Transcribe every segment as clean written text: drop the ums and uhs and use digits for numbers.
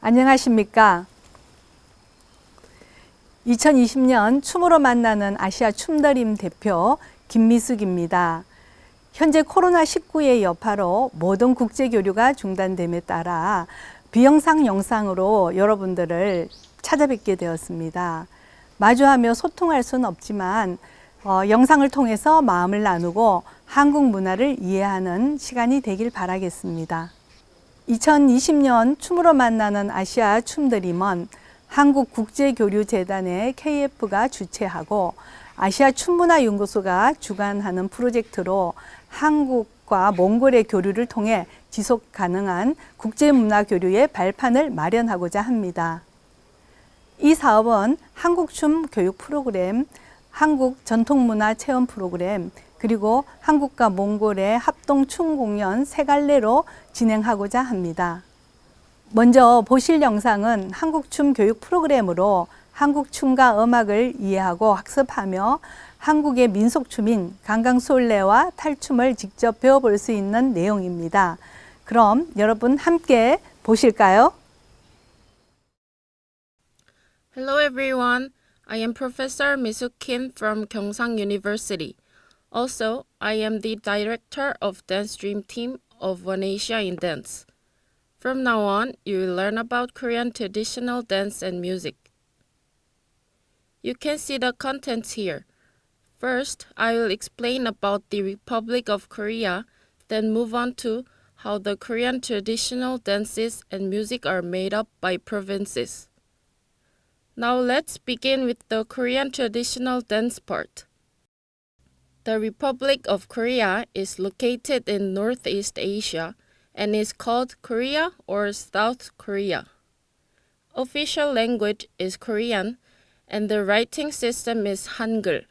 안녕하십니까? 2020년 춤으로 만나는 아시아 춤드림 대표 김미숙입니다. 현재 코로나19의 여파로 모든 국제 교류가 중단됨에 따라 비영상 영상으로 여러분들을 찾아뵙게 되었습니다. 마주하며 소통할 수는 없지만 영상을 통해서 마음을 나누고 한국 문화를 이해하는 시간이 되길 바라겠습니다. 2020년 춤으로 만나는 아시아 춤드림은 한국국제교류재단의 KF가 주최하고 아시아 춤문화연구소가 주관하는 프로젝트로 한국과 몽골의 교류를 통해 지속 가능한 국제문화교류의 발판을 마련하고자 합니다. 이 사업은 한국춤 교육 프로그램, 한국 전통문화 체험 프로그램, 그리고 한국과 몽골의 합동춤 공연 세 갈래로 진행하고자 합니다. 먼저 보실 영상은 한국춤 교육 프로그램으로 한국춤과 음악을 이해하고 학습하며 한국의 민속춤인 강강술래와 탈춤을 직접 배워볼 수 있는 내용입니다. 그럼 여러분 함께 보실까요? Hello everyone, I am Professor Misuk Kim from Gyeongsang University. Also, I am the director of Dance Dream Team of One Asia in Dance. From now on, you will learn about Korean traditional dance and music. You can see the contents here. First, I will explain about the Republic of Korea, then move on to how the Korean traditional dances and music are made up by provinces. Now let's begin with the Korean traditional dance part. The Republic of Korea is located in Northeast Asia and is called Korea or South Korea. Official language is Korean and the writing system is Hangul.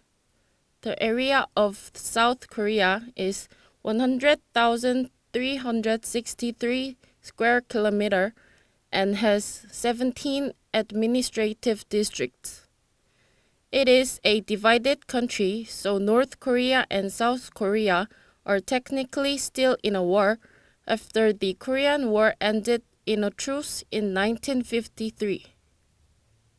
The area of South Korea is 100,363 square kilometer and has 17 administrative districts. It is a divided country, so North Korea and South Korea are technically still in a war after the Korean War ended in a truce in 1953.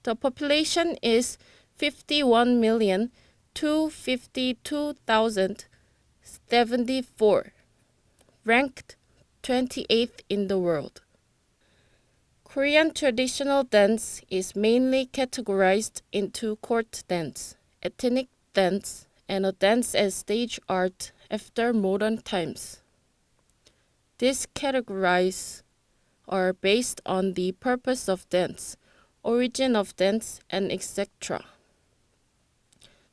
The population is 51,252,074, ranked 28th in the world. Korean traditional dance is mainly categorized into court dance, ethnic dance, and a dance as stage art after modern times. These categories are based on the purpose of dance, origin of dance, and etc.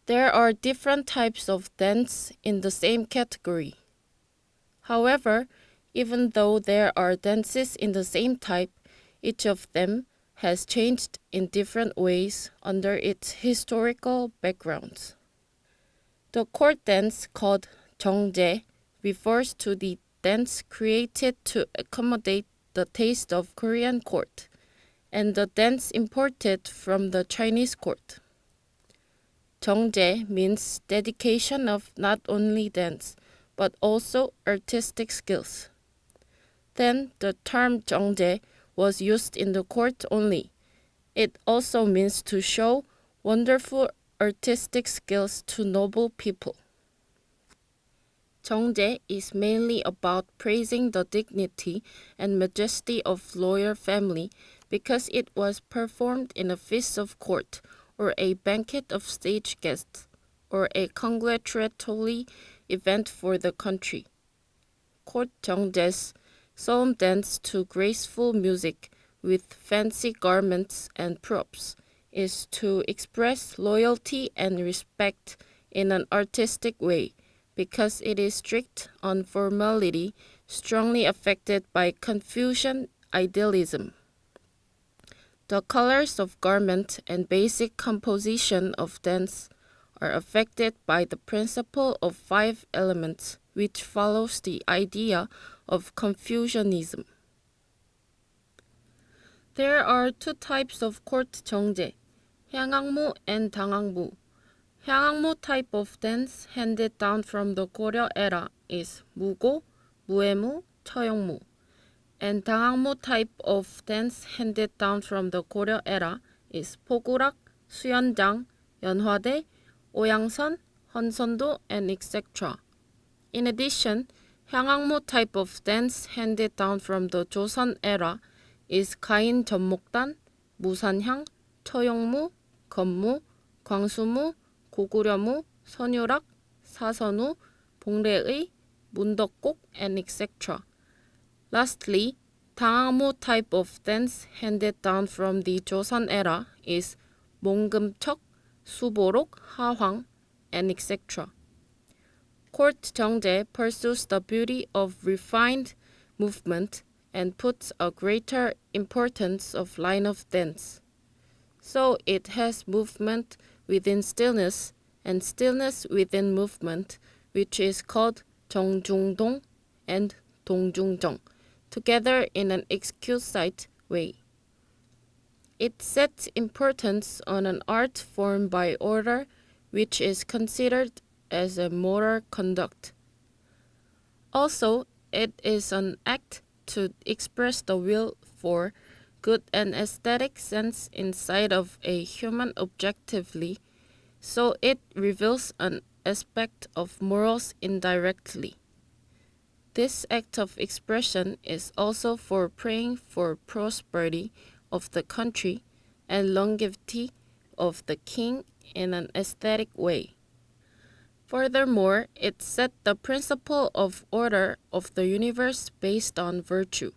There are different types of dance in the same category. However, even though there are dances in the same type, each of them has changed in different ways under its historical backgrounds. The court dance called 정제 refers to the dance created to accommodate the taste of Korean court, and the dance imported from the Chinese court. 정제 means dedication of not only dance, but also artistic skills. Then the term 정제 was used in the court only. It also means to show wonderful artistic skills to noble people. 정제 is mainly about praising the dignity and majesty of royal family because it was performed in a feast of court or a banquet of stage guests or a congratulatory event for the country. Court 정제's solemn dance to graceful music with fancy garments and props is to express loyalty and respect in an artistic way because it is strict on formality, strongly affected by Confucian idealism. The colors of garment and basic composition of dance are affected by the principle of 5 elements, which follows the idea of Confucianism. There are two types of court 정제, 향학무 and 당학무. 향학무 type of dance handed down from the Goryeo era is 무고, 무예무, 처형무, And 당학무 type of dance handed down from the Goryeo era is 포구락, 수연장, 연화대, 오양선, 헌선도, and etc. In addition, 향학무 type of dance handed down from the Joseon era is 가인 전목단, 무산향, 처용무, 건무, 광수무, 고구려무, 선유락, 사선우, 봉래의, 문덕곡, and etc. Lastly, 당학무 type of dance handed down from the Joseon era is 몽금척, 수보록, 하황, and etc. Court 정제 pursues the beauty of refined movement and puts a greater importance of line of dance. So it has movement within stillness and stillness within movement, which is called 정중동 and 동중정, together in an exquisite way. It sets importance on an art form by order, which is considered as a moral conduct. Also, it is an act to express the will for good and aesthetic sense inside of a human objectively, so it reveals an aspect of morals indirectly. This act of expression is also for praying for prosperity of the country and longevity of the king in an aesthetic way. Furthermore, it set the principle of order of the universe based on virtue.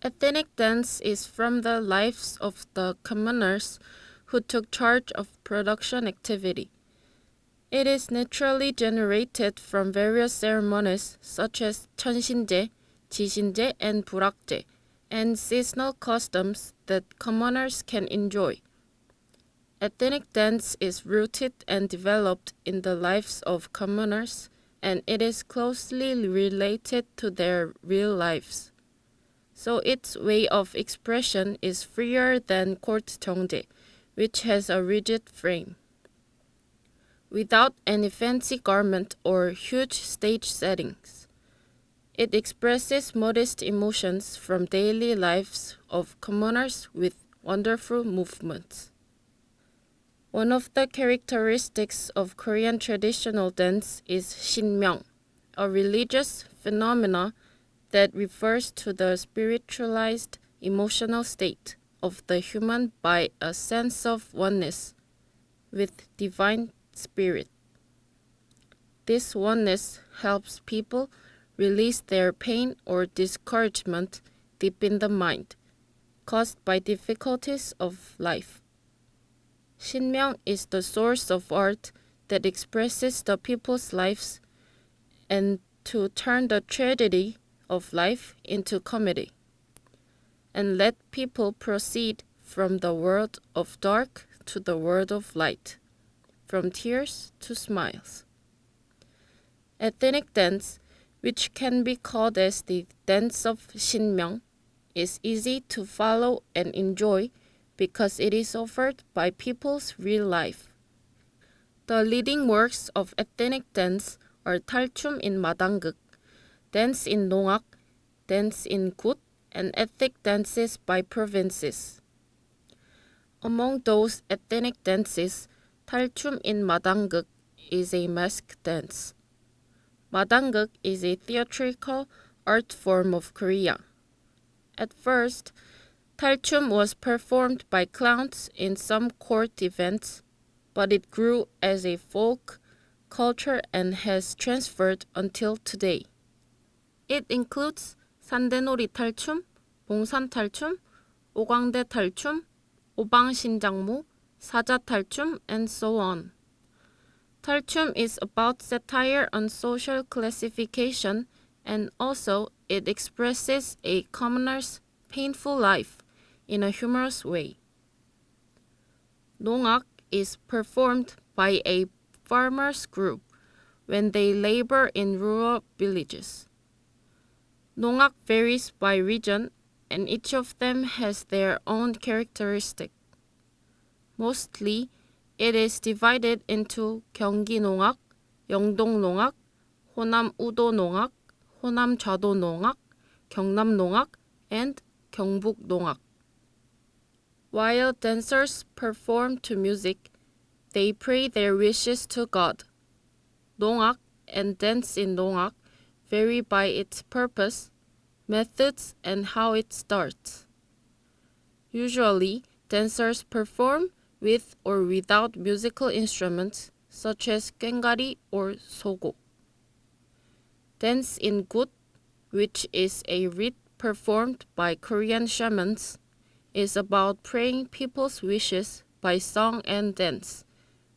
Ethnic dance is from the lives of the commoners who took charge of production activity. It is naturally generated from various ceremonies such as 천신제, 지신제, and 불악제, and seasonal customs that commoners can enjoy. Ethnic dance is rooted and developed in the lives of commoners, and it is closely related to their real lives. So its way of expression is freer than court 정제, which has a rigid frame. Without any fancy garment or huge stage settings, it expresses modest emotions from daily lives of commoners with wonderful movements. One of the characteristics of Korean traditional dance is 신명, a religious phenomena that refers to the spiritualized emotional state of the human by a sense of oneness with divine spirit. This oneness helps people release their pain or discouragement deep in the mind, caused by difficulties of life. 신명 is the source of art that expresses the people's lives and to turn the tragedy of life into comedy, and let people proceed from the world of dark to the world of light, from tears to smiles. Ethnic dance, which can be called as the dance of 신명, is easy to follow and enjoy because it is offered by people's real life. The leading works of ethnic dance are 탈춤 in 마당극, dance in 농악, dance in 굿, and ethnic dances by provinces. Among those ethnic dances, 탈춤 in 마당극 is a mask dance. 마당극 is a theatrical art form of Korea. At first, 탈춤 was performed by clowns in some court events, but it grew as a folk culture and has transferred until today. It includes 산대놀이 탈춤, 봉산 탈춤, 오광대 탈춤, 오방신장무, 사자 탈춤, and so on. 탈춤 is about satire on social classification, and also it expresses a commoner's painful life in a humorous way. 농악 is performed by a farmers group when they labor in rural villages. 농악 varies by region, and each of them has their own characteristic. Mostly, it is divided into 경기 농악, 영동 농악, 호남 우도 농악, 호남 좌도 농악, 경남농악, and 경북농악. While dancers perform to music, they pray their wishes to God. 농악 and dance in 농악 vary by its purpose, methods, and how it starts. Usually, dancers perform with or without musical instruments such as 꽹과리 or 소고. Dance in 굿, which is a rite performed by Korean shamans, is about praying people's wishes by song and dance,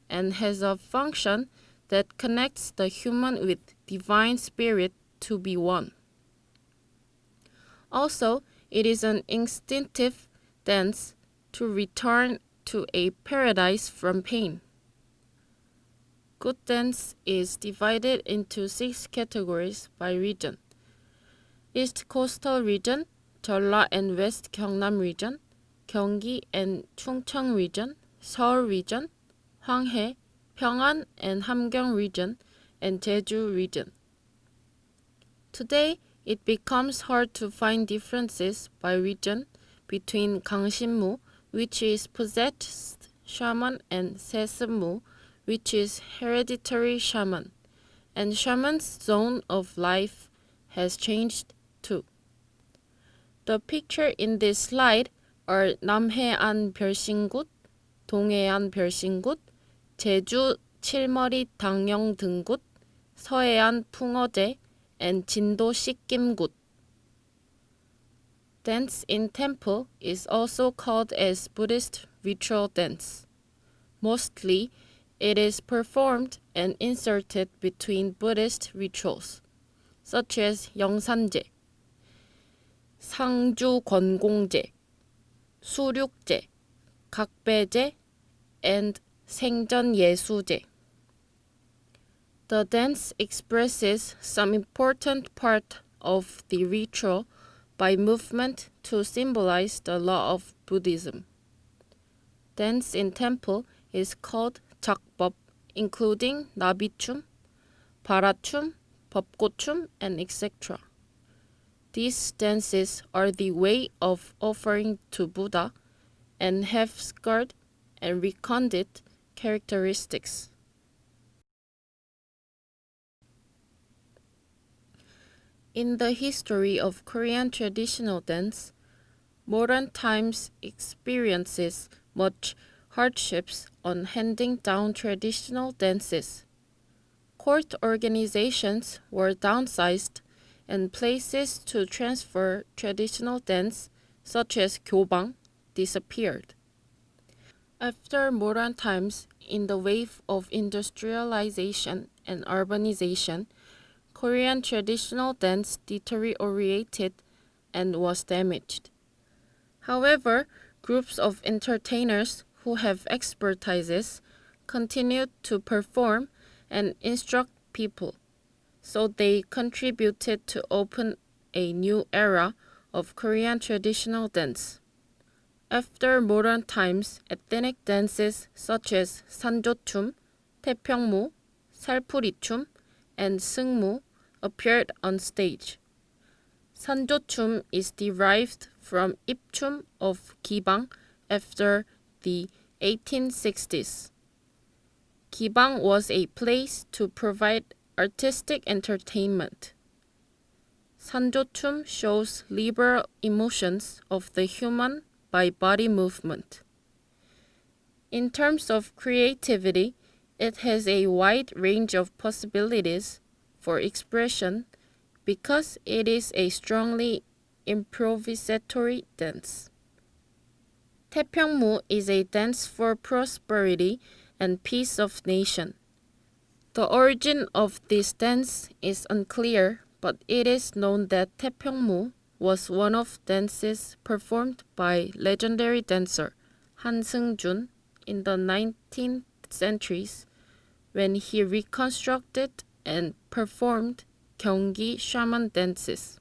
and has a function that connects the human with divine spirit to be one. Also, it is an instinctive dance to return to a paradise from pain. 굿 dance is divided into 6 categories by region: East Coastal Region, 전라 and West 경남 Region, 경기 and 충청 Region, 서울 Region, 황해, 평안 and 함경 Region, and 제주 Region. Today, it becomes hard to find differences by region between 강신무, which is possessed shaman, and 세습무, which is hereditary shaman, and shaman's zone of life has changed too. The picture in this slide are 남해안 별신굿, 동해안 별신굿, 제주 칠머리 당영등굿, 서해안 풍어제, and 진도 식김굿. Dance in temple is also called as Buddhist ritual dance. Mostly, it is performed and inserted between Buddhist rituals, such as 영산제, 상주권공제, 수륙제, 각배제, and 생전예수제. The dance expresses some important part of the ritual by movement to symbolize the law of Buddhism. Dance in temple is called 작법, including 나비춤, 바라춤, 벚꽃춤, and etc. These dances are the way of offering to Buddha and have scarred and recondite characteristics. In the history of Korean traditional dance, modern times experiences much hardships on handing down traditional dances. Court organizations were downsized and places to transfer traditional dance, such as 교방, disappeared. After modern times, in the wave of industrialization and urbanization, Korean traditional dance deteriorated and was damaged. However, groups of entertainers who have expertises continued to perform and instruct people, so they contributed to open a new era of Korean traditional dance. After modern times, ethnic dances such as 산조춤, 태평무, 살풀이춤, and 승무 appeared on stage. 산조춤 is derived from 입춤 of 기방 after the 1860s. 기방 was a place to provide artistic entertainment. 산조춤 shows liberal emotions of the human by body movement. In terms of creativity, it has a wide range of possibilities for expression because it is a strongly improvisatory dance. 태평무 is a dance for prosperity and peace of nation. The origin of this dance is unclear, but it is known that 태평무 was one of dances performed by legendary dancer Han Seung-jun in the 19th centuries when he reconstructed and performed 경기 shaman dances.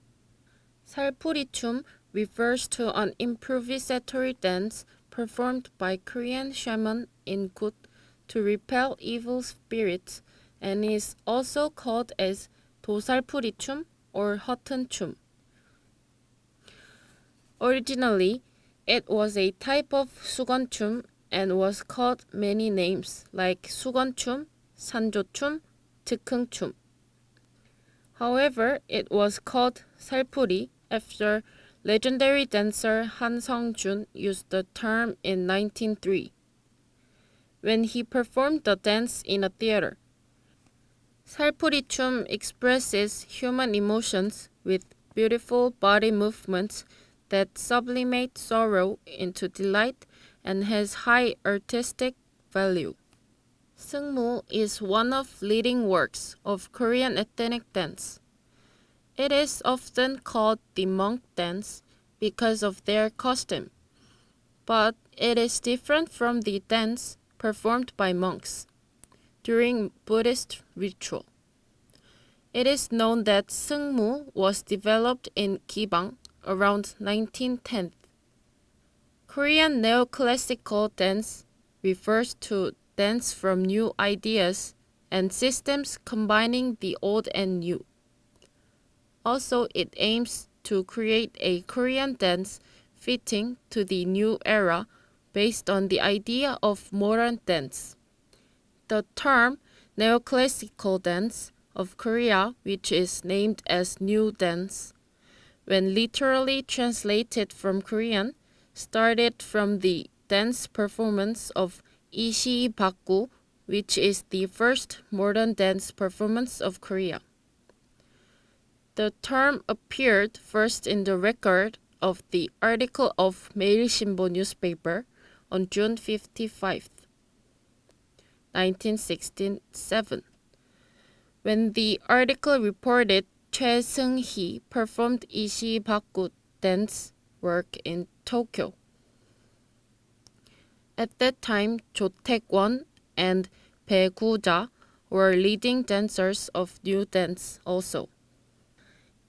살풀이춤 refers to an improvisatory dance performed by Korean shaman in 굿 to repel evil spirits and is also called as 도살풀이춤 or 허튼춤. Originally, it was a type of 수건춤 and was called many names like 수건춤, 산조춤, 즉흥춤. However, it was called 살풀이 after legendary dancer Han Sung-jun used the term in 1903 when he performed the dance in a theater. 살풀이춤 expresses human emotions with beautiful body movements that sublimate sorrow into delight and has high artistic value. 승무 is one of leading works of Korean ethnic dance. It is often called the monk dance because of their costume, but it is different from the dance performed by monks during Buddhist ritual. It is known that 승무 was developed in Gibang around 1910. Korean neoclassical dance refers to dance from new ideas and systems combining the old and new. Also, it aims to create a Korean dance fitting to the new era based on the idea of modern dance. The term neoclassical dance of Korea, which is named as new dance, when literally translated from Korean, started from the dance performance of 이시박구, which is the first modern dance performance of Korea. The term appeared first in the record of the article of 매일신보 newspaper on June 55, 1967, when the article reported 최승희 performed 이시박구 dance work in Tokyo. At that time, Jo Taek-won and Bae Gu-ja were leading dancers of new dance also.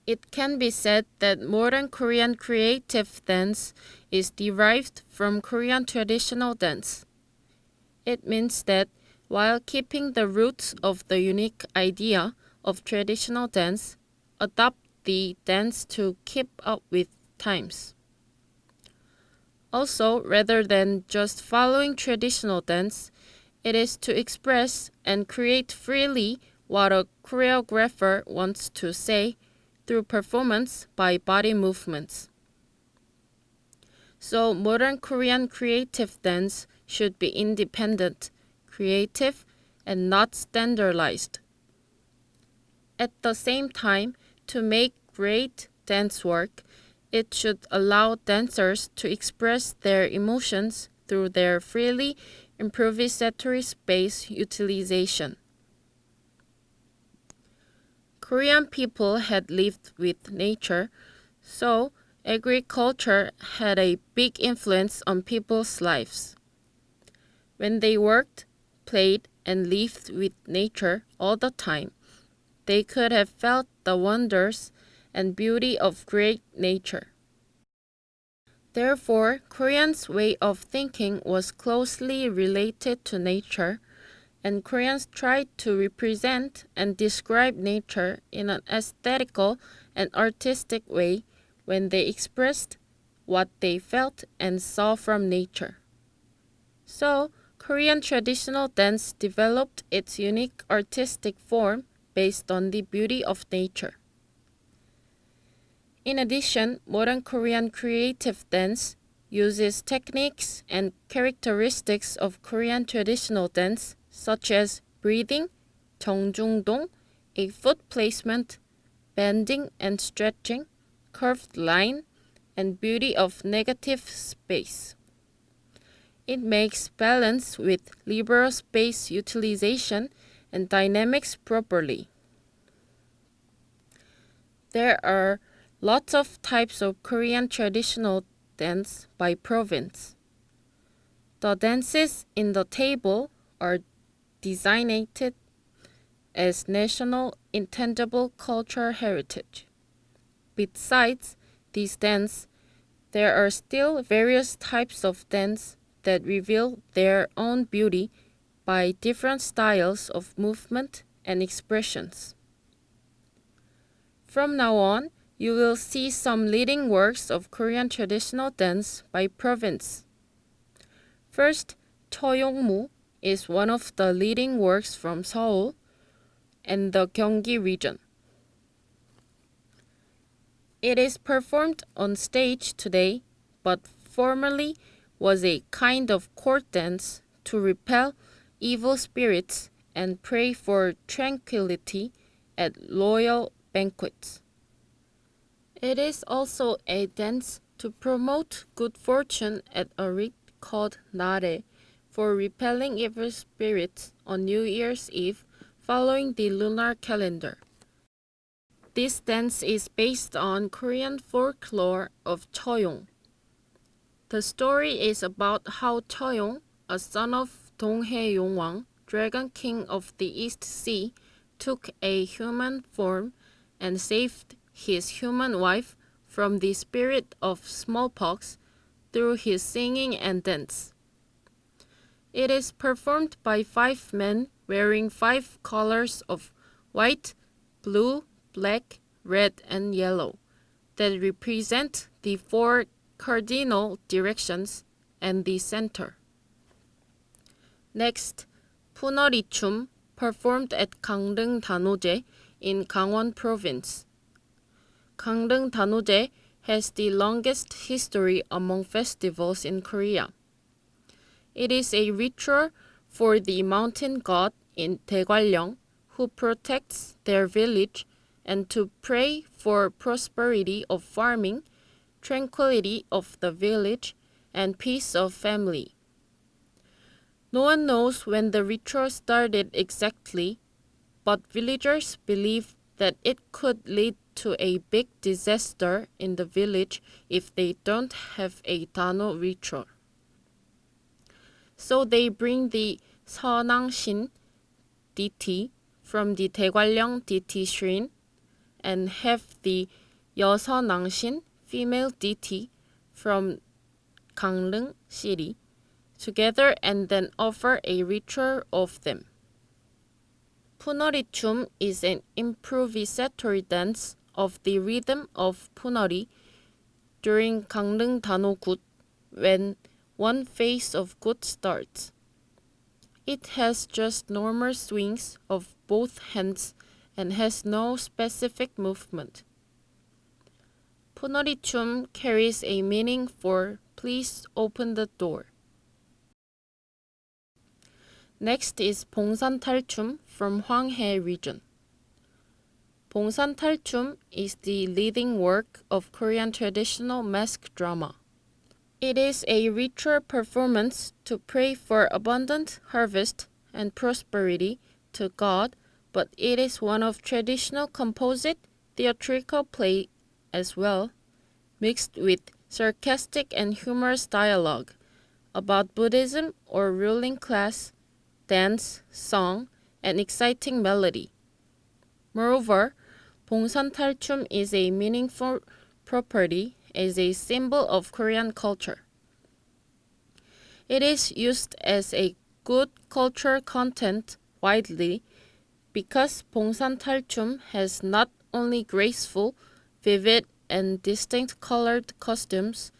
It can be said that modern Korean creative dance is derived from Korean traditional dance. It means that while keeping the roots of the unique idea of traditional dance, adopt the dance to keep up with times. Also, rather than just following traditional dance, it is to express and create freely what a choreographer wants to say through performance by body movements. So, modern Korean creative dance should be independent, creative, and not standardized. At the same time, to make great dance work, it should allow dancers to express their emotions through their freely improvisatory space utilization. Korean people had lived with nature, so agriculture had a big influence on people's lives. When they worked, played, and lived with nature all the time, they could have felt the wonders and beauty of great nature. Therefore, Koreans' way of thinking was closely related to nature, and Koreans tried to represent and describe nature in an aesthetical and artistic way when they expressed what they felt and saw from nature. So, Korean traditional dance developed its unique artistic form based on the beauty of nature. In addition, modern Korean creative dance uses techniques and characteristics of Korean traditional dance such as breathing, 정중동, a foot placement, bending and stretching, curved line, and beauty of negative space. It makes balance with liberal space utilization and dynamics properly. There are lots of types of Korean traditional dance by province. The dances in the table are designated as national intangible cultural heritage. Besides these dances, there are still various types of dance that reveal their own beauty by different styles of movement and expressions. From now on, you will see some leading works of Korean traditional dance by province. First, Cheongmu is one of the leading works from Seoul and the Gyeonggi region. It is performed on stage today, but formerly was a kind of court dance to repel evil spirits and pray for tranquility at royal banquets. It is also a dance to promote good fortune at a rite called Nare for repelling evil spirits on New Year's Eve following the lunar calendar. This dance is based on Korean folklore of Cheong. The story is about how Cheong, a son of Donghae Yongwang, Dragon King of the East Sea, took a human form and saved his human wife from the spirit of smallpox through his singing and dance. It is performed by 5 men wearing 5 colors of white, blue, black, red, and yellow that represent the 4 cardinal directions and the center. Next, Punorichum, performed at Gangneung Danoje in Gangwon Province. Gangneung Danoje has the longest history among festivals in Korea. It is a ritual for the mountain god in Daegwallyeong who protects their village and to pray for prosperity of farming, tranquility of the village, and peace of family. No one knows when the ritual started exactly, but villagers believe that it could lead to a big disaster in the village if they don't have a Dano ritual. So they bring the Seonangshin deity from the Daegwallyeong deity shrine and have the Yeoseonangshin female deity from Gangneung city together and then offer a ritual of them. Punorichum is an improvisatory dance of the rhythm of Punori during Gangneung Dano-gut when one phase of gut starts. It has just normal swings of both hands and has no specific movement. Punorichum carries a meaning for please open the door. Next is Bongsan-talchum from Hwanghae region. Bongsan-talchum is the leading work of Korean traditional mask drama. It is a ritual performance to pray for abundant harvest and prosperity to God, but it is one of traditional composite theatrical play as well, mixed with sarcastic and humorous dialogue about Buddhism or ruling class, dance, song, and exciting melody. Moreover, Bongsan-talchum is a meaningful property as a symbol of Korean culture. It is used as a good cultural content widely because Bongsan-talchum has not only graceful, vivid, and distinct colored costumes,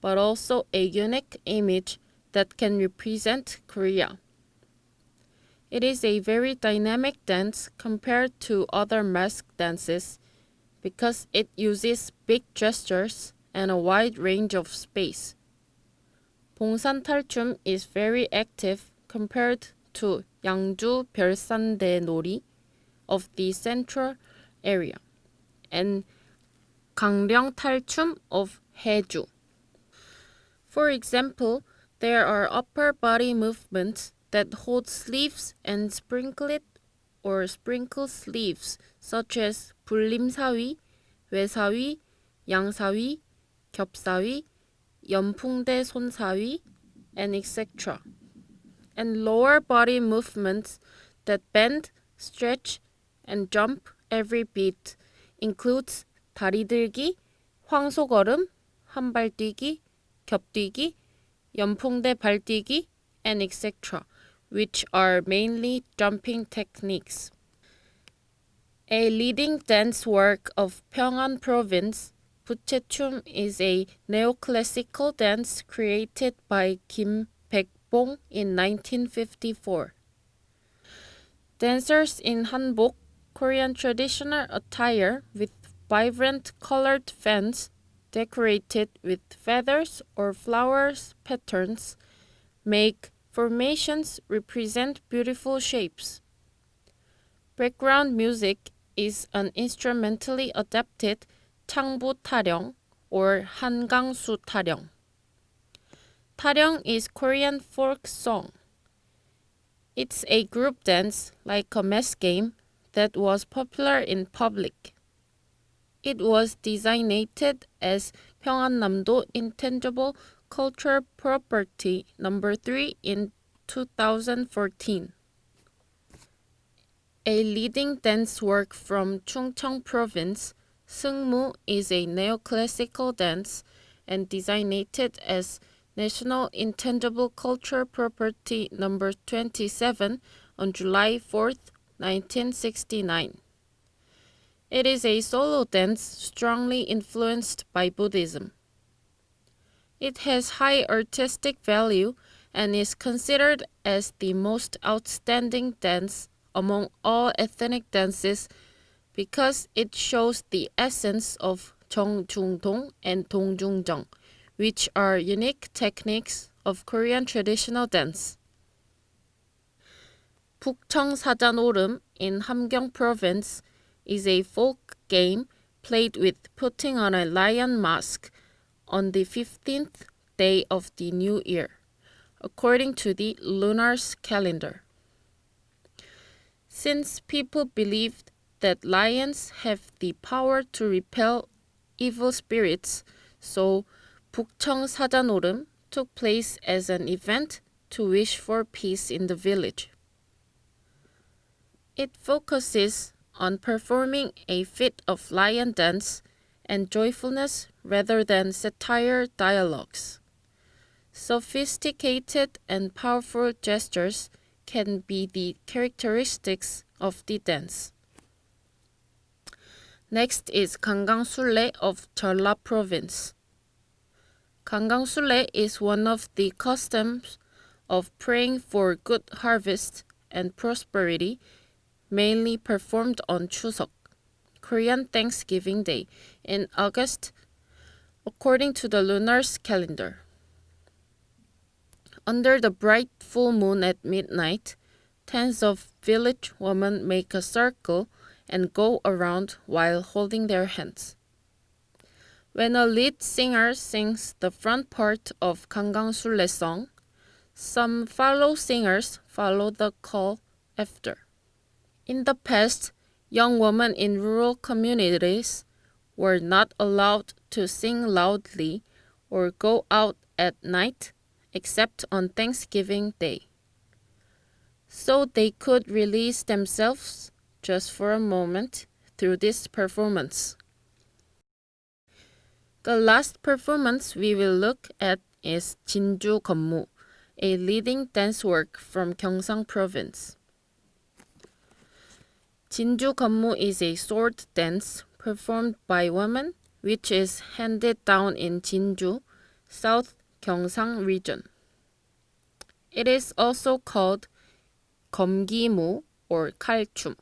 but also a unique image that can represent Korea. It is a very dynamic dance compared to other mask dances because it uses big gestures and a wide range of space. Bongsan-talchum is very active compared to Yangju 별산대 놀이 of the central area and Gangneung-talchum of Haeju. For example, there are upper body movements that hold sleeves and sprinkle it or sprinkle sleeves such as 불림사위, 외사위, 양사위, 겹사위, 연풍대 손사위, and etc. And lower body movements that bend, stretch, and jump every beat includes 다리 들기, 황소걸음, 한발 뛰기, 겹뛰기, 연풍대 발뛰기, and etc., which are mainly jumping techniques. A leading dance work of Pyongan Province, 부채춤 is a neoclassical dance created by Kim Baekbong in 1954. Dancers in hanbok, Korean traditional attire with vibrant colored fans decorated with feathers or flowers patterns, make formations represent beautiful shapes. Background music is an instrumentally adapted 창부 타령 or 한강수 타령. 타령 is Korean folk song. It's a group dance like a mass game that was popular in public. It was designated as 평안남도 Intangible Cultural Property number 3 in 2014. A leading dance work from Chungcheong Province, 승무 is a neoclassical dance and designated as National Intangible Cultural Property number 27 on July 4th, 1969. It is a solo dance strongly influenced by Buddhism. It has high artistic value and is considered as the most outstanding dance among all ethnic dances because it shows the essence of 정중동 and 동중정, which are unique techniques of Korean traditional dance. 북청사자노름 in Hamgyong Province is a folk game played with putting on a lion mask on the 15th day of the new year, according to the lunar calendar. Since people believed that lions have the power to repel evil spirits, so 북청사자노름 took place as an event to wish for peace in the village. It focuses on performing a fit of lion dance and joyfulness rather than satire dialogues. Sophisticated and powerful gestures can be the characteristics of the dance. Next is 강강술래 of Jeolla Province. 강강술래 is one of the customs of praying for good harvest and prosperity, mainly performed on Chuseok, Korean Thanksgiving Day, in August, according to the lunar calendar. Under the bright full moon at midnight, tens of village women make a circle and go around while holding their hands. When a lead singer sings the front part of 강강술래 song, some fellow singers follow the call after. In the past, young women in rural communities were not allowed to sing loudly or go out at night except on Thanksgiving Day, so they could release themselves just for a moment through this performance. The last performance we will look at is 진주 건무, a leading dance work from Gyeongsang Province. 진주 건무 is a sword dance performed by women, which is handed down in Jinju, South Gyeongsang region. It is also called 검기무 or 칼춤.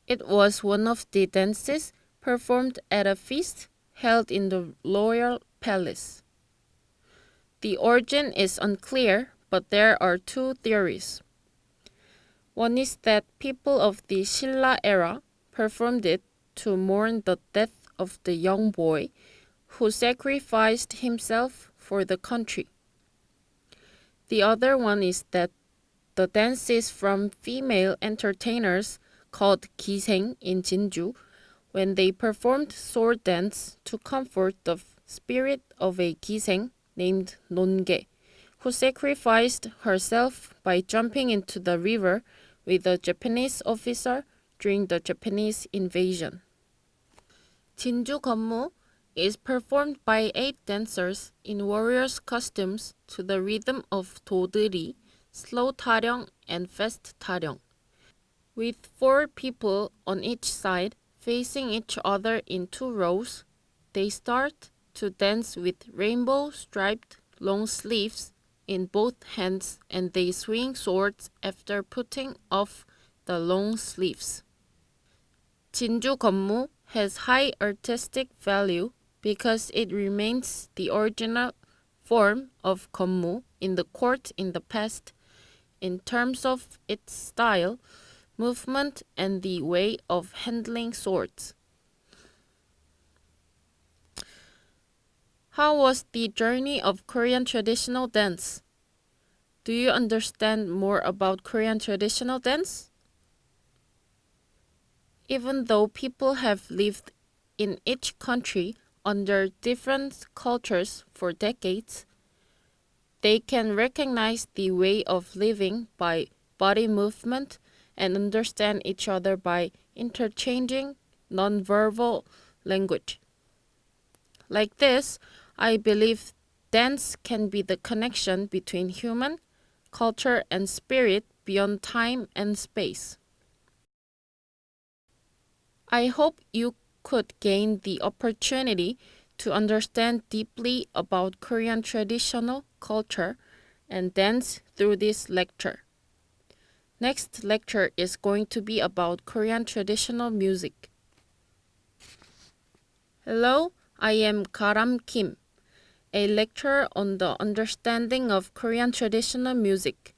It was one of the dances performed at a feast held in the royal palace. The origin is unclear, but there are two theories. One is that people of the Silla era performed it to mourn the death of the young boy who sacrificed himself for the country. The other one is that the dance is from female entertainers called 기생 in Jinju when they performed sword dance to comfort the spirit of a 기생 named 논개, who sacrificed herself by jumping into the river with a Japanese officer during the Japanese invasion. 진주 건무 is performed by 8 dancers in warriors' costumes to the rhythm of 도들이, slow 타령, and fast 타령. With 4 people on each side facing each other in 2 rows, they start to dance with rainbow striped long sleeves in both hands, and they swing swords after putting off the long sleeves. 진주 건무 has high artistic value because it remains the original form of 건무 in the court in the past in terms of its style, movement, and the way of handling swords. How was the journey of Korean traditional dance? Do you understand more about Korean traditional dance? Even though people have lived in each country under different cultures for decades, they can recognize the way of living by body movement and understand each other by interchanging nonverbal language. Like this, I believe dance can be the connection between human, culture, and spirit beyond time and space. I hope you could gain the opportunity to understand deeply about Korean traditional culture and dance through this lecture. Next lecture is going to be about Korean traditional music. Hello, I am Karam Kim, a lecturer on the understanding of Korean traditional music.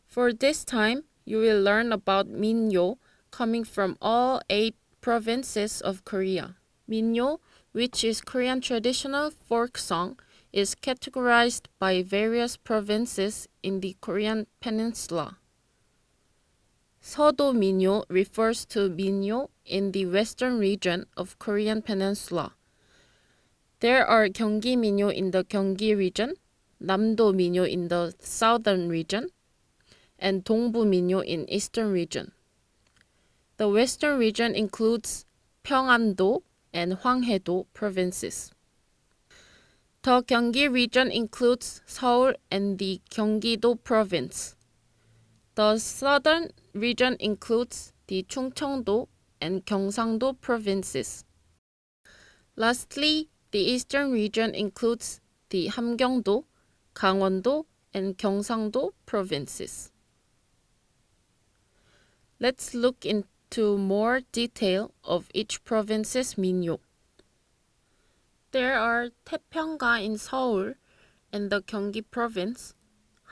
For this time, you will learn about 민요 coming from all 8 provinces of Korea. 민요, which is Korean traditional folk song, is categorized by various provinces in the Korean peninsula. 서도 민요 refers to 민요 in the western region of Korean peninsula. There are 경기 민요 in the Gyeonggi region, 남도 민요 in the southern region, and 동부 민요 in eastern region. The western region includes 평안도 and 황해도 provinces. The Gyeonggi region includes Seoul and the Gyeonggi-do province. The southern region includes the 충청도 and 경상도 provinces. Lastly, the eastern region includes the 함경도, 강원도, and 경상도 provinces. Let's look into more detail of each province's 민요. There are 태평가 in Seoul and the Gyeonggi province,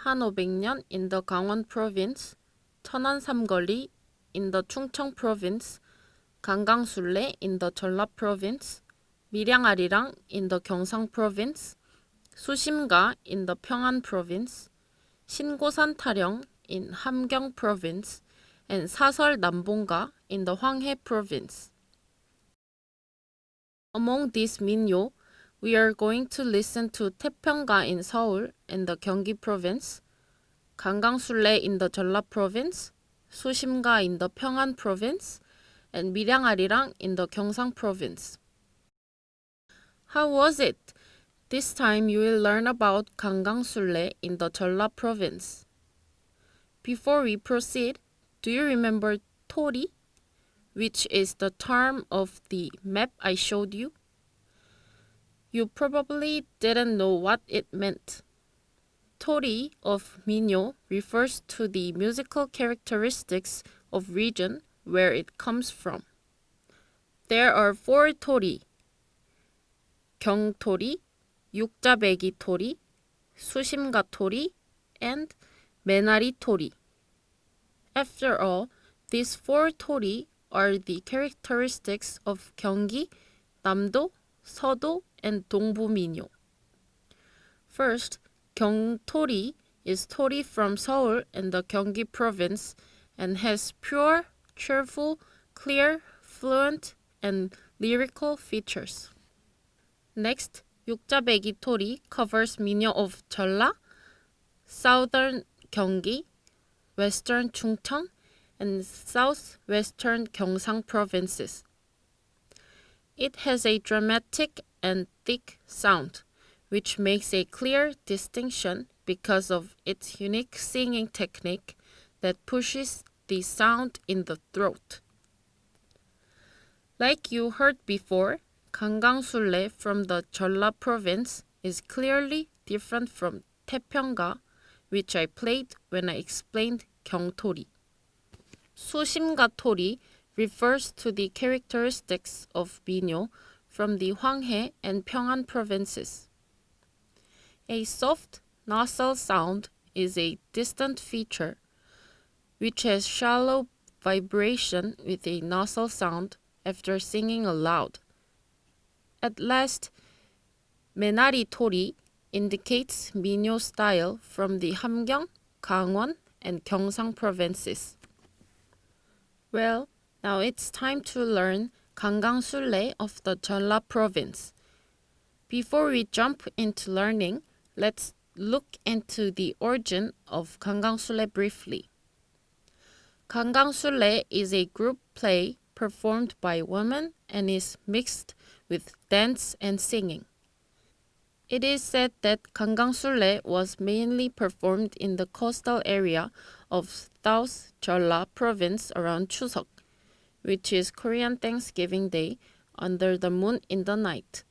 한오백년 in the Gangwon province, 천안삼거리 in the Chungcheong province, 강강술래 in the 전라 province, 밀양아리랑 in the Gyeongsang province, 수심가 in the 평안 province, 신고산 타령 in 함경 province, and 사설 남봉가 in the Hwanghae province. Among these 민요, we are going to listen to 태평가 in Seoul and the Gyeonggi province, 강강술래 in the 전라 province, 수심가 in the 평안 province, and 밀양아리랑 in the Gyeongsang province. How was it? This time you will learn about 강강술래 in the 전라 province. Before we proceed, do you remember 토리, which is the term of the map I showed you? You probably didn't know what it meant. 토리 of 민요 refers to the musical characteristics of region where it comes from. There are 4 토리: 경토리, 육자배기 토리, 수심가 토리, and 메나리 토리. After all, these 4 토리 are the characteristics of Gyeonggi, 남도, 서도, and 동부 민요. First, 경토리 is 토리 from Seoul and the Gyeonggi province and has pure, cheerful, clear, fluent, and lyrical features. Next, 육자배기 토리 covers 민요 of 전라, southern Gyeonggi, western Chungcheong, and southwestern Gyeongsang provinces. It has a dramatic and thick sound, which makes a clear distinction because of its unique singing technique that pushes the sound in the throat. Like you heard before, 강강술래 from the Jeolla province is clearly different from 태평가, which I played when I explained 경토리. 수심가 토리 refers to the characteristics of 민요 from the Hwanghae and Pyongan provinces. A soft nasal sound is a distant feature which has shallow vibration with a nasal sound after singing aloud. At last, 메나리 토리 indicates 민요 style from the 함경, 강원, and 경상 provinces. Well, now it's time to learn 강강술래 of the Jeolla province. Before we jump into learning, let's look into the origin of 강강술래 briefly. 강강술래 is a group play performed by women and is mixed with dance and singing. It is said that 강강술래 was mainly performed in the coastal area of South Jeolla province around Chuseok, which is Korean Thanksgiving Day, under the moon in the night.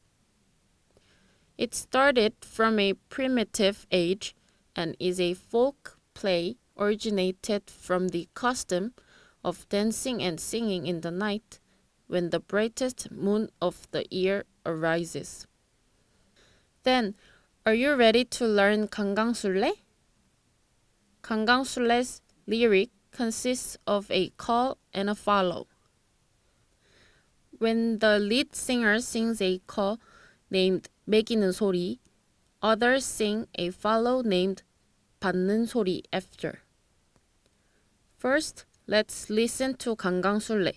It started from a primitive age and is a folk play originated from the custom of dancing and singing in the night when the brightest moon of the year arises. Then, are you ready to learn 강강술래? 강강술래's lyric consists of a call and a follow. When the lead singer sings a call named 매기는 소리, others sing a follow named 받는 소리 after. First, let's listen to 강강술래.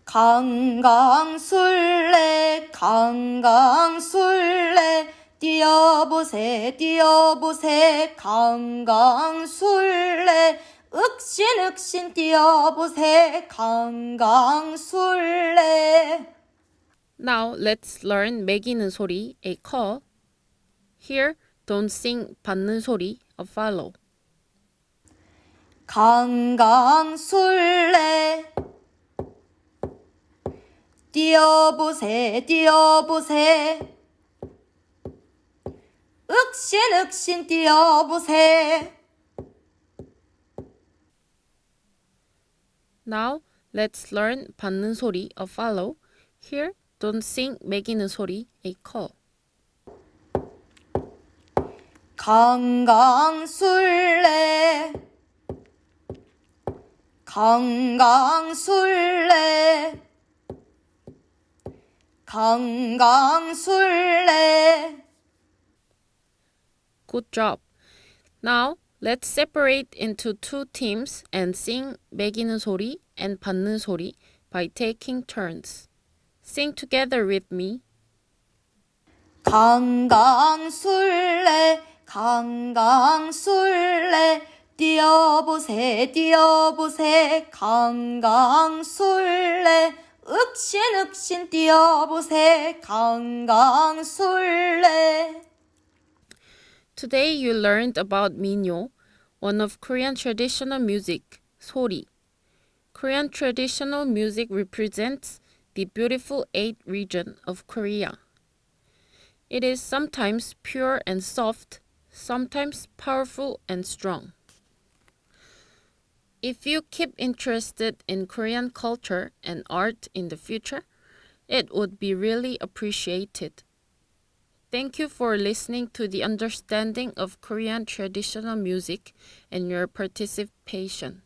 강강술래 강강술래 뛰어보세 뛰어보세 강강술래 윽신윽신 뛰어보세 강강술래. Now let's learn 매기는 소리, a call. Here, don't sing 받는 소리, a follow. 강강술래 뛰어보세 뛰어보세 윽신윽신 뛰어보세. Now, let's learn 받는 소리, a follow. Here, don't sing 매기는 소리, a call. 강강술래 강강술래 강강술래. Good job. Now, let's separate into two teams and sing 매기는 소리 and 받는 소리 by taking turns. Sing together with me. 강강술래 강강술래 뛰어보세 뛰어보세 강강술래 윽신윽신 뛰어보세 강강술래. Today you learned about 민요, one of Korean traditional music, 소리. Korean traditional music represents the beautiful 8th region of Korea. It is sometimes pure and soft, sometimes powerful and strong. If you keep interested in Korean culture and art in the future, it would be really appreciated. Thank you for listening to the understanding of Korean traditional music and your participation.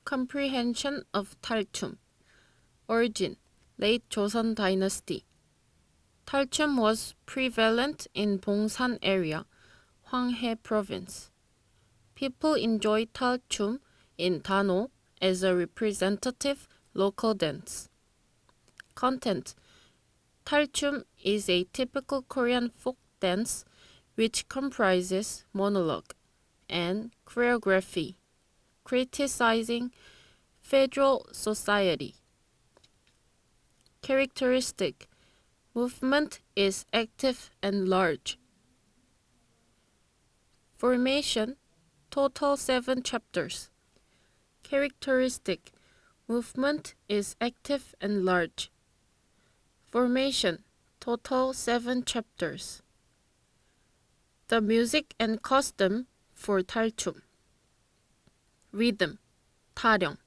Comprehension of 탈춤. Origin: Late Joseon Dynasty. 탈춤 was prevalent in Bongsan area, Hwanghae province. People enjoy 탈춤 in Dano as a representative local dance. Content: 탈춤 is a typical Korean folk dance which comprises monologue and choreography, criticizing feudal society. Characteristic: movement is active and large. Formation, total 7 chapters. Characteristic, movement is active and large. Formation, total 7 chapters. The music and custom for 탈춤. Rhythm, 타령.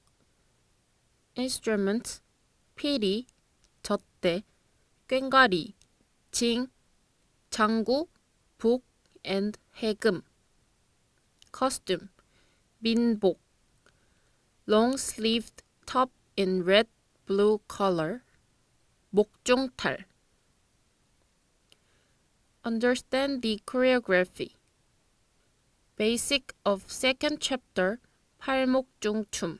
Instruments, 피리, 젖대, 꽹과리, 징, 장구, 북, and 해금. Costume, 민복. Long-sleeved top in red-blue color. 목중탈. Understand the choreography. Basic of second chapter, 팔목중춤.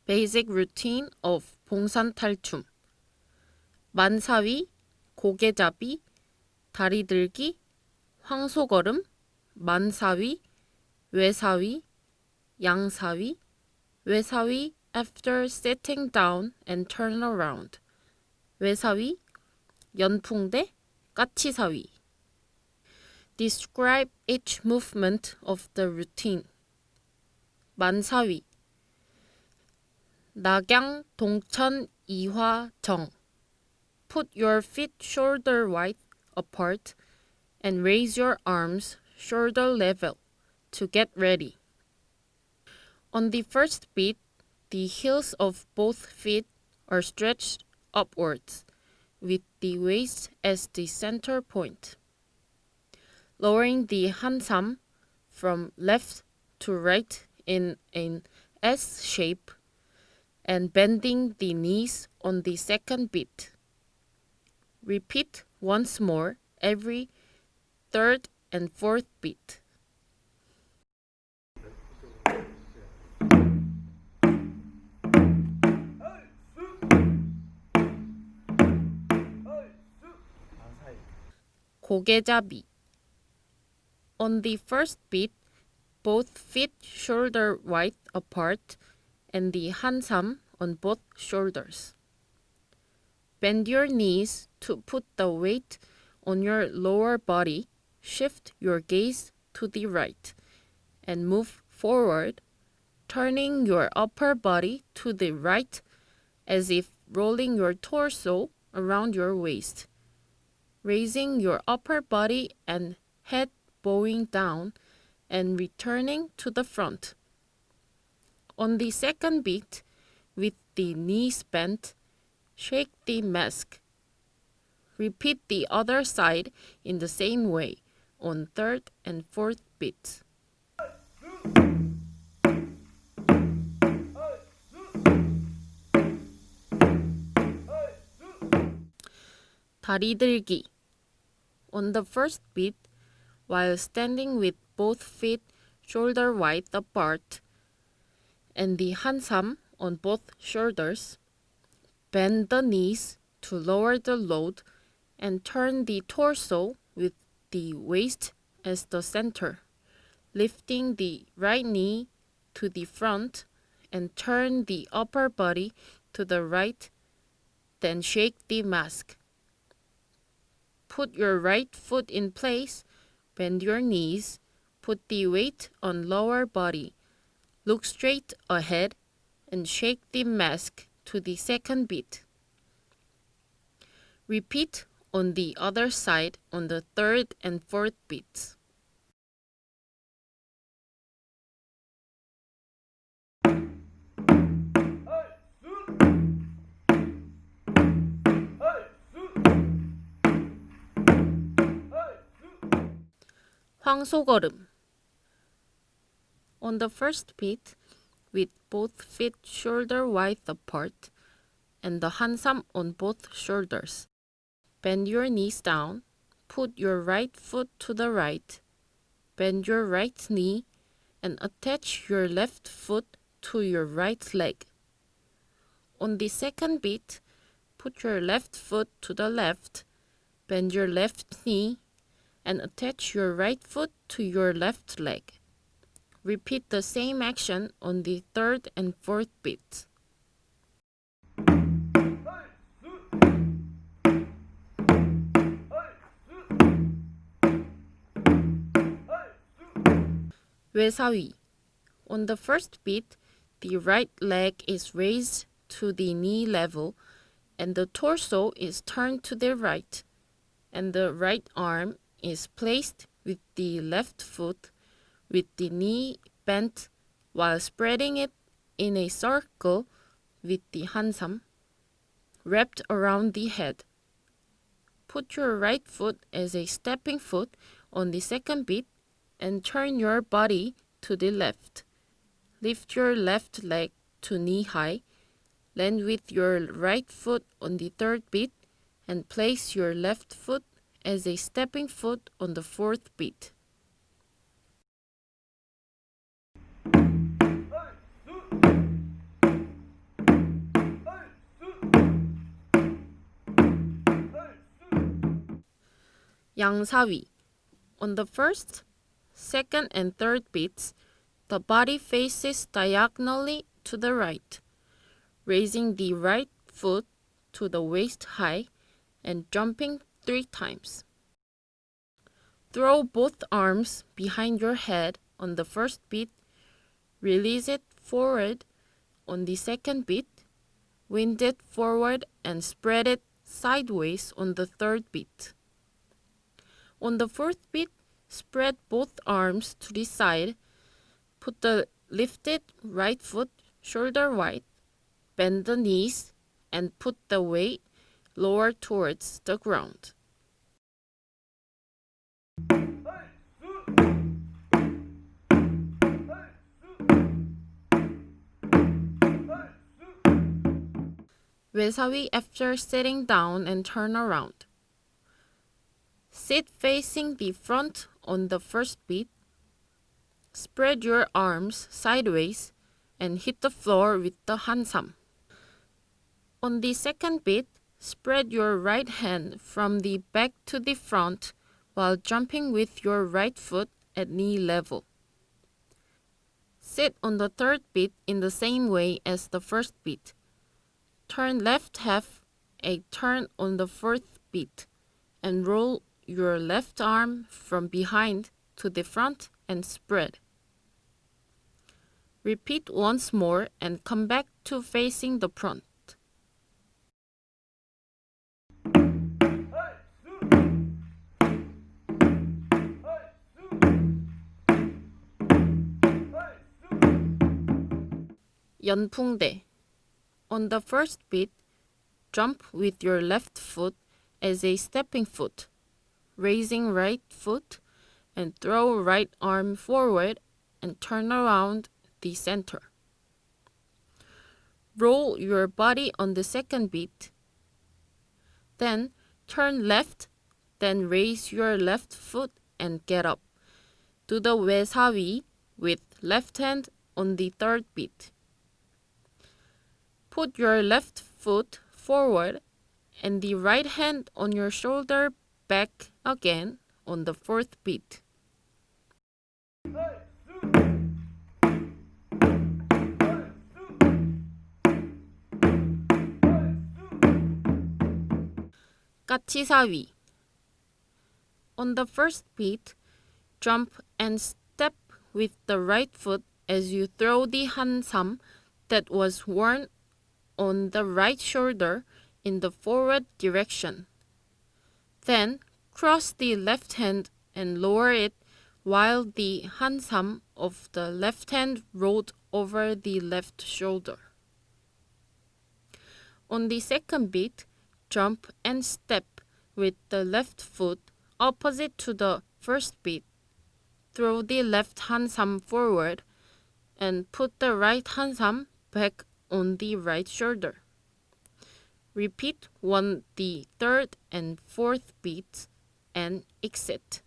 Basic routine of 봉산탈춤. 만사위, 고개잡이, 다리들기, 황소걸음, 만사위, 외사위, 양사위, 외사위 after sitting down and turn around. 외사위, 연풍대, 까치사위. Describe each movement of the routine. 만사위, 낙양, 동천, 이화, 정. Put your feet shoulder wide apart and raise your arms shoulder level to get ready. On the first beat, the heels of both feet are stretched upwards, with the waist as the center point. Lowering the hansam from left to right in an S shape and bending the knees on the second beat. Repeat once more every third and fourth beat. 고개잡이. On the first beat, both feet shoulder wide apart and the hansam on both shoulders. Bend your knees to put the weight on your lower body, shift your gaze to the right, and move forward, turning your upper body to the right as if rolling your torso around your waist, raising your upper body and head bowing down and returning to the front. On the second beat, with the knees bent, shake the mask. Repeat the other side in the same way on third and fourth beats. 다리들기. On the first beat, while standing with both feet shoulder wide apart and the hansam on both shoulders, bend the knees to lower the load and turn the torso with the waist as the center, lifting the right knee to the front and turn the upper body to the right, then shake the mask. Put your right foot in place, bend your knees, put the weight on lower body, look straight ahead, and shake the mask to the second beat. Repeat on the other side on the third and fourth beats. 황소걸음. On the first beat, with both feet shoulder wide apart and the hansam on both shoulders, bend your knees down, put your right foot to the right, bend your right knee, and attach your left foot to your right leg. On the second beat, put your left foot to the left, bend your left knee, and attach your right foot to your left leg. Repeat the same action on the third and fourth beats. 외사위. On the first beat, the right leg is raised to the knee level and the torso is turned to the right, and the right arm is placed with the left foot with the knee bent while spreading it in a circle with the hansam wrapped around the head. Put your right foot as a stepping foot on the second beat and turn your body to the left. Lift your left leg to knee high, land with your right foot on the third beat, and place your left foot as a stepping foot on the fourth beat. 양사위. On the first, second, and third beats, the body faces diagonally to the right, raising the right foot to the waist high and jumping 3 times. Throw both arms behind your head on the first beat, release it forward on the second beat, wind it forward and spread it sideways on the third beat. On the fourth beat, spread both arms to the side, put the lifted right foot shoulder wide, bend the knees, and put the weight lower towards the ground. 외사위 after sitting down and turn around. Sit facing the front on the first beat. Spread your arms sideways and hit the floor with the hansam. On the second beat, spread your right hand from the back to the front while jumping with your right foot at knee level. Sit on the third beat in the same way as the first beat. Turn left half a turn on the fourth beat and roll your left arm from behind to the front and spread. Repeat once more and come back to facing the front. 연풍대. On the first beat, jump with your left foot as a stepping foot, raising right foot and throw right arm forward and turn around the center. Roll your body on the second beat. Then turn left, then raise your left foot and get up. Do the 외사위 with left hand on the third beat. Put your left foot forward and the right hand on your shoulder back again on the fourth beat. 까치사위. On the first beat, jump and step with the right foot as you throw the hansam that was worn on the right shoulder in the forward direction. Then cross the left hand and lower it while the hansam of the left hand rolled over the left shoulder. On the second beat, jump and step with the left foot opposite to the first beat. Throw the left hansam forward and put the right hansam back on the right shoulder. Repeat the third and fourth beats and exit.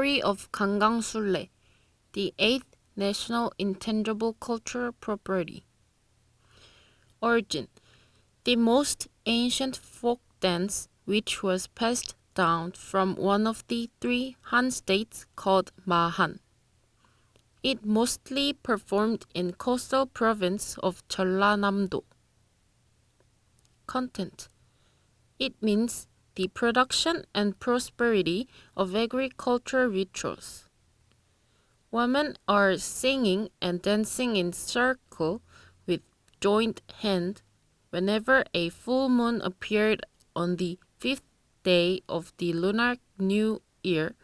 story of 강강술래, the eighth national intangible cultural property. Origin: the most ancient folk dance which was passed down from one of the three Han states called Mahan. It mostly performed in coastal province of 전라남도. Content: it means the production and prosperity of agricultural rituals. Women are singing and dancing in circle with joined hand whenever a full moon appeared on the fifth day of the Lunar New Year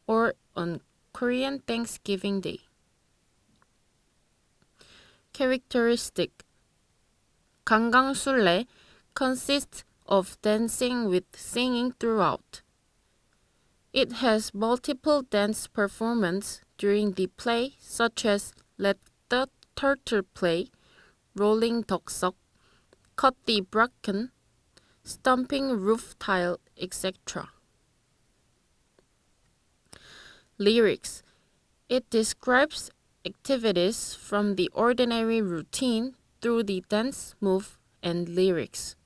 or on Korean Thanksgiving Day. Characteristic: 강강술래 consists of dancing with singing throughout. It has multiple dance performances during the play such as Let the Turtle Play, Rolling 덕석, Cut the Bracken, Stomping Roof Tile, etc. Lyrics: it describes activities from the ordinary routine through the dance move and lyrics.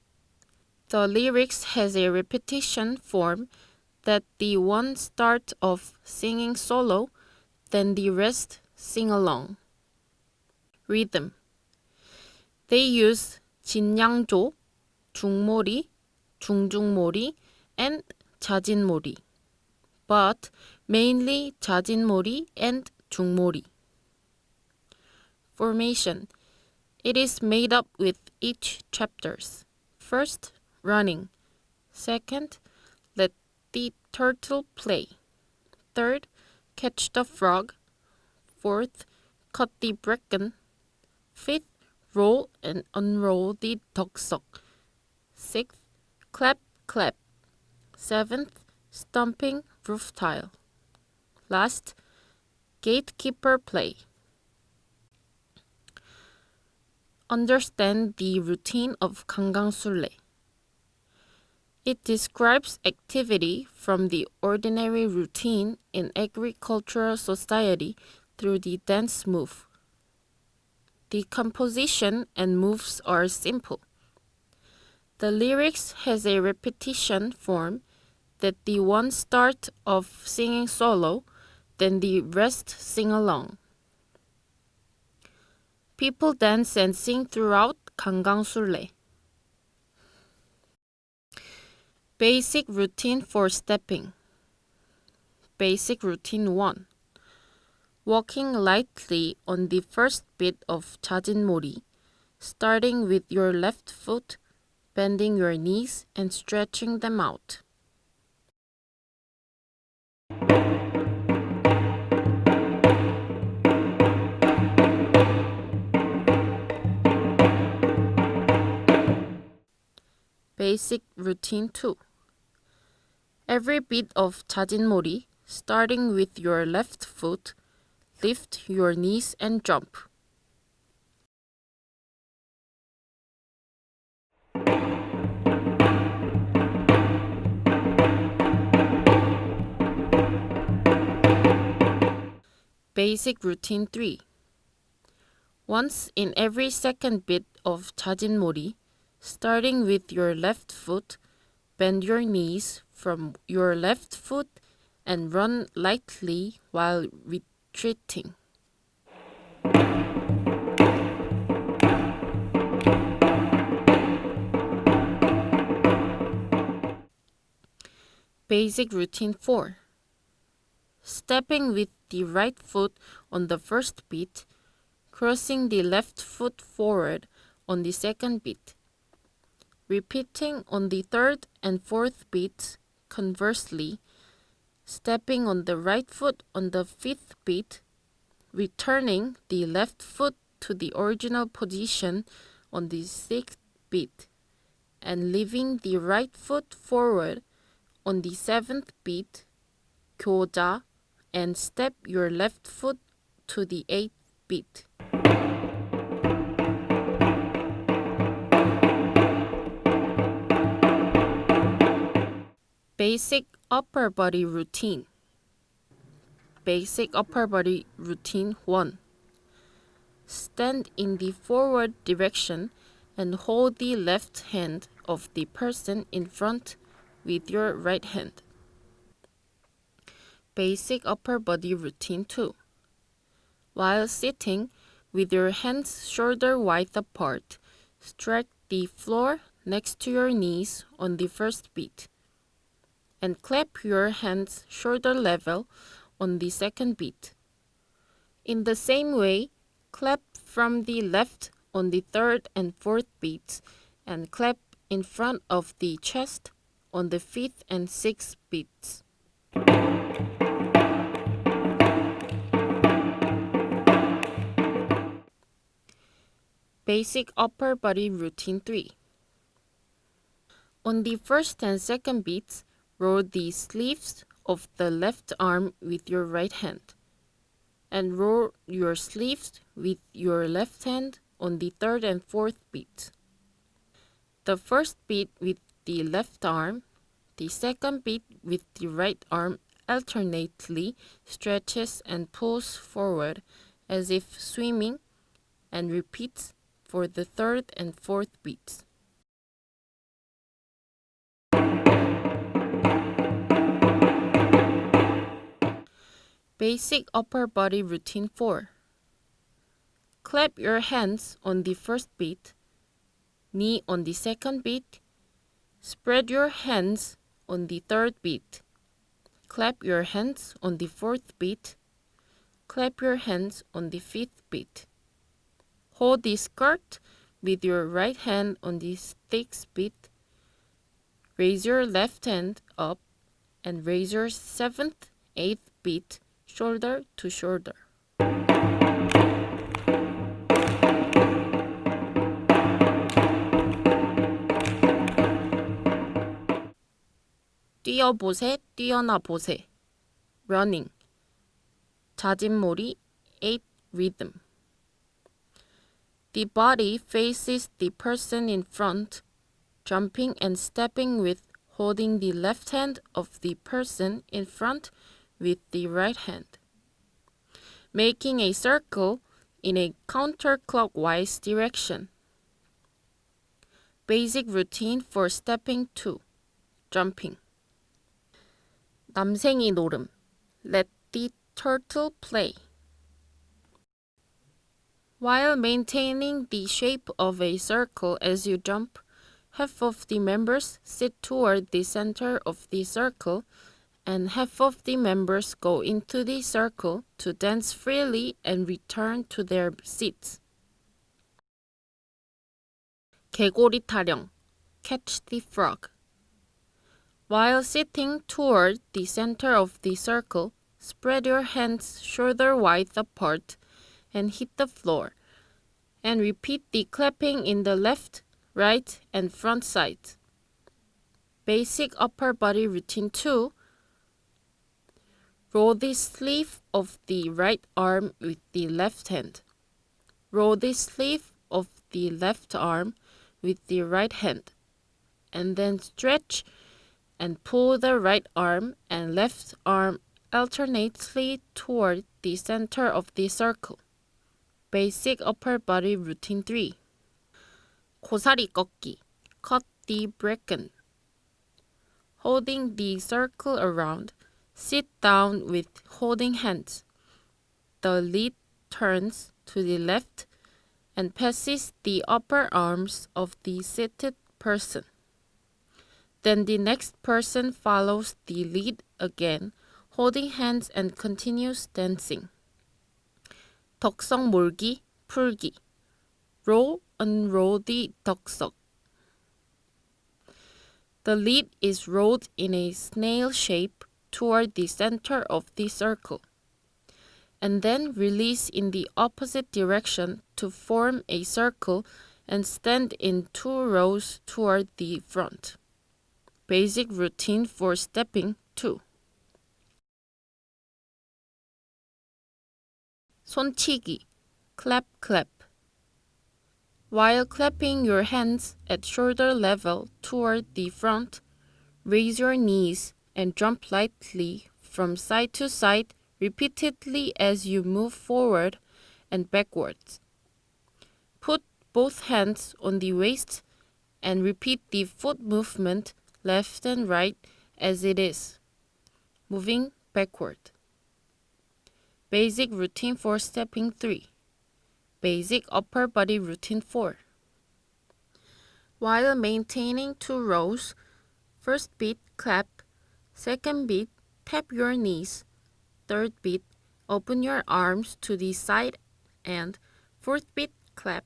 The lyrics has a repetition form that the one start off singing solo, then the rest sing along. Rhythm: they use 진양조, 중모리, 중중모리, and 자진모리, but mainly 자진모리 and 중모리. Formation: it is made up with each chapters. First, running. Second, let the turtle play. Third, catch the frog. Fourth, cut the bracken. Fifth, roll and unroll the 덕석. Sixth, clap, clap. Seventh, stomping roof tile. Last, gatekeeper play. Understand the routine of 강강술래. It describes activity from the ordinary routine in agricultural society through the dance move. The composition and moves are simple. The lyrics has a repetition form that the one start off singing solo, then the rest sing along. People dance and sing throughout 강강술래. Basic routine for stepping. Basic routine 1. Walking lightly on the first bit of 자진모리, starting with your left foot, bending your knees and stretching them out. Basic routine 2. Every beat of 자진모리, starting with your left foot, lift your knees and jump. Basic routine 3. Once in every second beat of 자진모리, starting with your left foot, bend your knees from your left foot and run lightly while retreating. Basic routine 4. Stepping with the right foot on the first beat, crossing the left foot forward on the second beat. Repeating on the third and fourth beats, conversely, stepping on the right foot on the fifth beat, returning the left foot to the original position on the sixth beat, and leaving the right foot forward on the seventh beat, 교자, and step your left foot to the eighth beat. Basic upper body routine. Basic upper body routine 1. Stand in the forward direction and hold the left hand of the person in front with your right hand. Basic upper body routine 2. While sitting with your hands shoulder width apart, strike the floor next to your knees on the first beat, and clap your hands shoulder level on the second beat. In the same way, clap from the left on the third and fourth beats, and clap in front of the chest on the fifth and sixth beats. Basic upper body routine 3. On the first and second beats, roll the sleeves of the left arm with your right hand, and roll your sleeves with your left hand on the third and fourth beat. The first beat with the left arm, the second beat with the right arm alternately stretches and pulls forward as if swimming, and repeats for the third and fourth beats. Basic upper body routine 4. Clap your hands on the first beat, knee on the second beat, spread your hands on the third beat, clap your hands on the fourth beat, clap your hands on the fifth beat. Hold the skirt with your right hand on the sixth beat, raise your left hand up, and raise your seventh, eighth beat shoulder to shoulder. 뛰어보세, 뛰어나 보세. Running. 자진몰이 8 rhythm. The body faces the person in front, jumping and stepping with holding the left hand of the person in front with the right hand, making a circle in a counterclockwise direction. Basic routine for stepping 2. Jumping. 남생이 노름. Let the turtle play. While maintaining the shape of a circle as you jump, half of the members sit toward the center of the circle, and half of the members go into the circle to dance freely and return to their seats. 개구리 타령. Catch the frog. While sitting toward the center of the circle, spread your hands shoulder width apart and hit the floor, and repeat the clapping in the left, right, and front sides. Basic upper body routine 2. Roll the sleeve of the right arm with the left hand. Roll the sleeve of the left arm with the right hand, and then stretch and pull the right arm and left arm alternately toward the center of the circle. Basic upper body routine 3. 고사리 꺾기. Cut the bracken. Holding the circle around, sit down with holding hands. The lead turns to the left and passes the upper arms of the seated person. Then the next person follows the lead again, holding hands and continues dancing. 덕석 몰기, 풀기. Roll, unroll the 덕석. The lead is rolled in a snail shape toward the center of the circle, and then release in the opposite direction to form a circle and stand in 2 rows toward the front. Basic routine for stepping 2. 손치기. Clap, clap. While clapping your hands at shoulder level toward the front, raise your knees and jump lightly from side to side, repeatedly as you move forward and backwards. Put both hands on the waist and repeat the foot movement left and right as it is, moving backward. Basic routine for stepping 3. Basic upper body routine 4. While maintaining 2 rows, first beat, clap. Second beat, tap your knees. Third beat, open your arms to the side. And fourth beat, clap.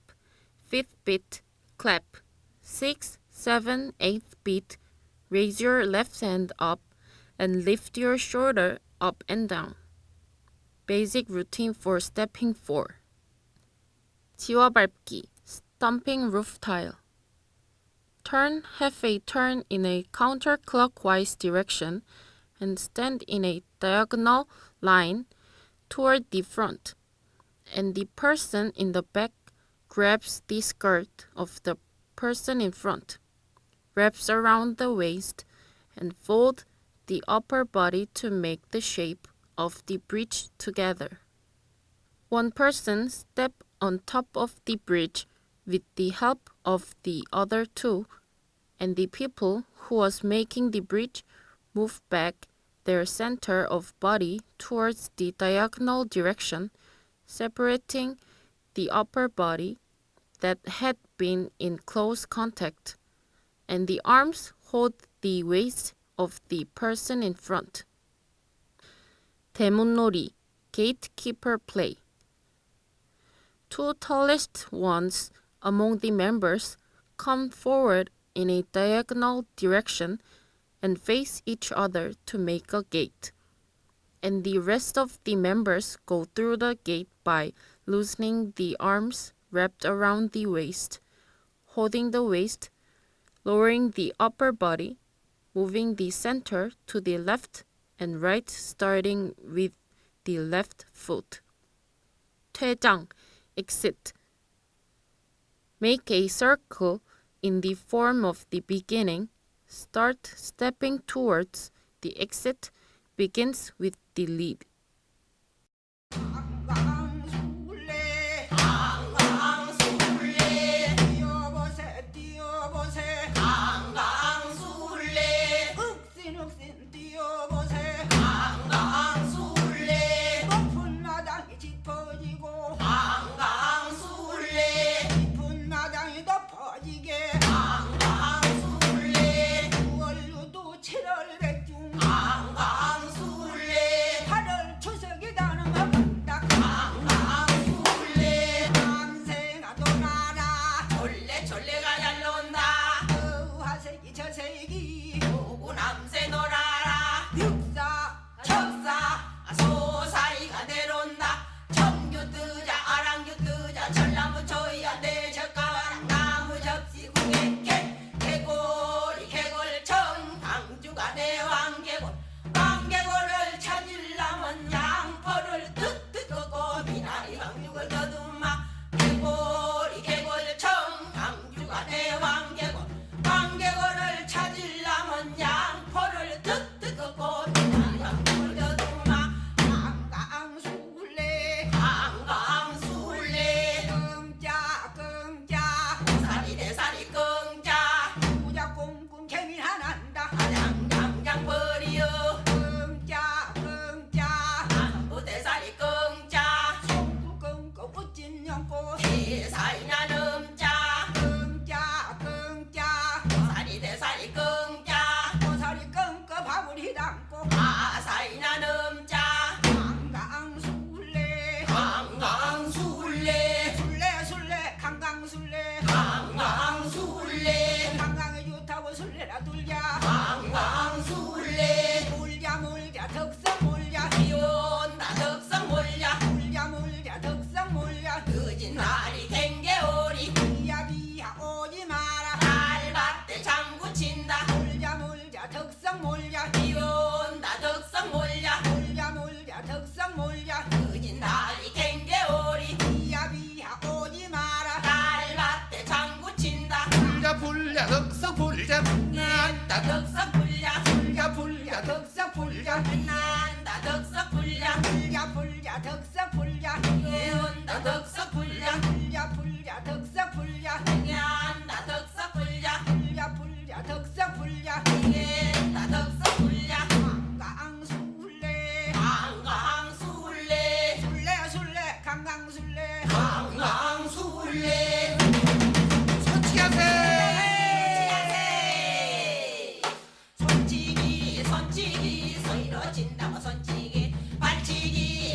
Fifth beat, clap. 6th, 7th, 8th beat, raise your left hand up and lift your shoulder up and down. Basic routine for stepping 4. 지워밟기, stomping roof tile. Turn half a turn in a counterclockwise direction and stand in a diagonal line toward the front, and the person in the back grabs the skirt of the person in front, wraps around the waist, and fold the upper body to make the shape of the bridge together. One person step on top of the bridge with the help of the other two, and the people who was making the bridge move back their center of body towards the diagonal direction, separating the upper body that had been in close contact, and the arms hold the waist of the person in front. 대문놀이, gatekeeper play. 2 tallest ones among the members come forward in a diagonal direction and face each other to make a gate, and the rest of the members go through the gate by loosening the arms wrapped around the waist, holding the waist, lowering the upper body, moving the center to the left and right, starting with the left foot. 퇴장, exit. Make a circle in the form of the beginning. Start stepping towards the exit begins with the lead. 불야 덕석 불야 해 온다 덕석 불야 불야 덕석 불야 행한다 덕석 불야 불야 덕석 불야 행했다 덕석 불야 강강술래 강강술래 술래 강강술래 강강술래 손치기 손치기 서이로 진다고 손치기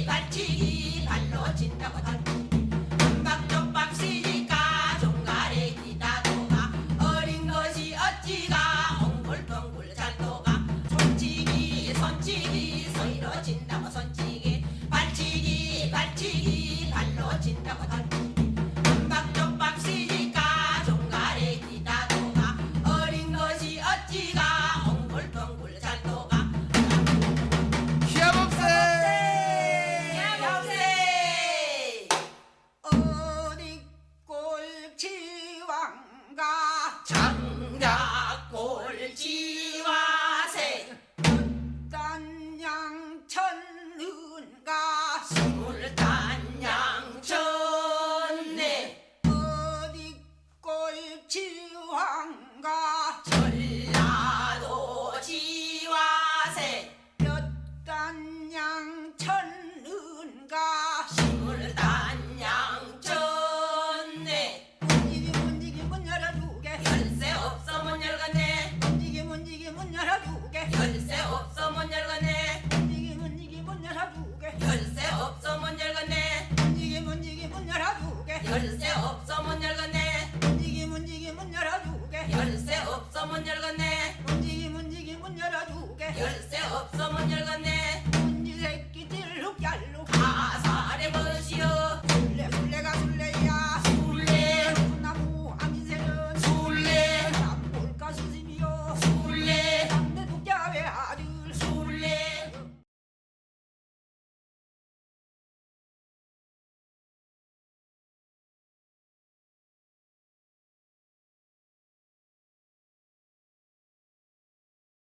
발치기 발로 진다고 발치기 한박쪽박 시니까 종가래 기다도가 어린 것이 어찌가 엉글덩글 잘도가 손치기 서이로 진다고 손치기 발치기 발로 진다고 발치기 한박쪽박 시니까 종가래 기다도가 어린 것이 어찌가 엉글덩글 잘도가 여보세 어디 꼴지왕가 장가꼴지와세 단양천은가 물단양천내 어디 꼴지왕가 전라도 지와세 단양천은가 물단양천내 문지기 문 열어두게 열쇠 없어 못 열겠네 문지기 문 열어두게 열쇠 없어 못 열겠네 문지기 문 열어두게 열쇠 없어 못 열겠네 문지기 문 열어두게 열쇠 없어 못 열겠네 문지기 문 열어두게 열쇠 없어 못 열겠네 문지기 문 열어두게 열쇠 없어 못